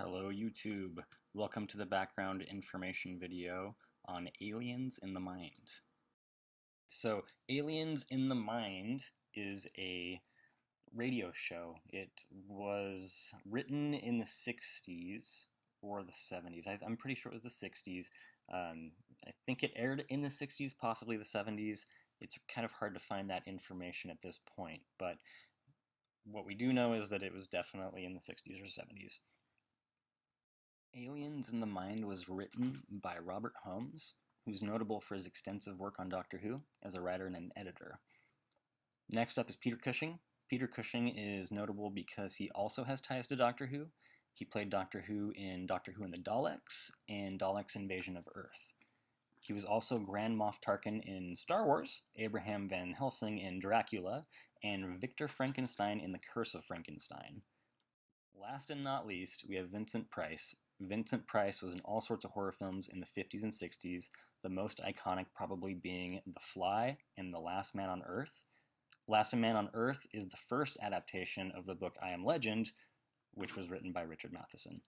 Hello YouTube, welcome to the background information video on Aliens in the Mind. So Aliens in the Mind is a radio show. It was written in the 60s or the 70s. I'm pretty sure it was the 60s. I think it aired in the 60s, possibly the 70s. It's kind of hard to find that information at this point, but what we do know is that it was definitely in the 60s or 70s. Aliens in the Mind was written by Robert Holmes, who's notable for his extensive work on Doctor Who as a writer and an editor. Next up is Peter Cushing. Peter Cushing is notable because he also has ties to Doctor Who. He played Doctor Who and the Daleks and Daleks' Invasion of Earth. He was also Grand Moff Tarkin in Star Wars, Abraham Van Helsing in Dracula, and Victor Frankenstein in The Curse of Frankenstein. Last and not least, we have Vincent Price. Vincent Price was in all sorts of horror films in the 50s and 60s, the most iconic probably being The Fly and The Last Man on Earth. Last Man on Earth is the first adaptation of the book I Am Legend, which was written by Richard Matheson.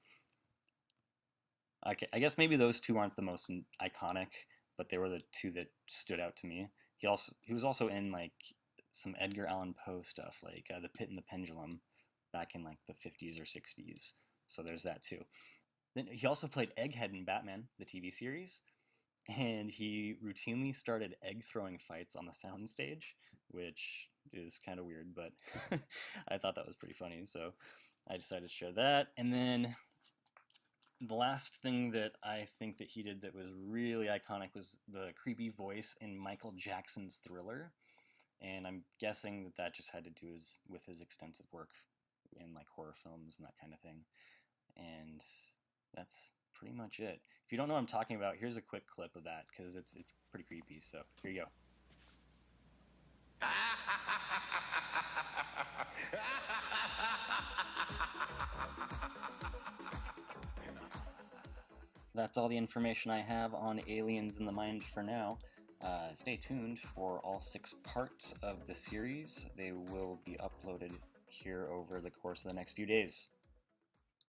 Okay, I guess maybe those two aren't the most iconic, but they were the two that stood out to me. He was also in like some Edgar Allan Poe stuff, like The Pit and the Pendulum, back in like the 50s or 60s. So there's that too. Then he also played Egghead in Batman, the TV series, and he routinely started egg throwing fights on the soundstage, which is kind of weird, but I thought that was pretty funny, so I decided to share that. And then the last thing that I think that he did that was really iconic was the creepy voice in Michael Jackson's Thriller, and I'm guessing that that just had to do with his extensive work in like horror films and that kind of thing. And that's pretty much it. If you don't know what I'm talking about, here's a quick clip of that because it's pretty creepy. So here you go. That's all the information I have on Aliens in the Mind for now. Stay tuned for all 6 parts of the series. They will be uploaded here over the course of the next few days.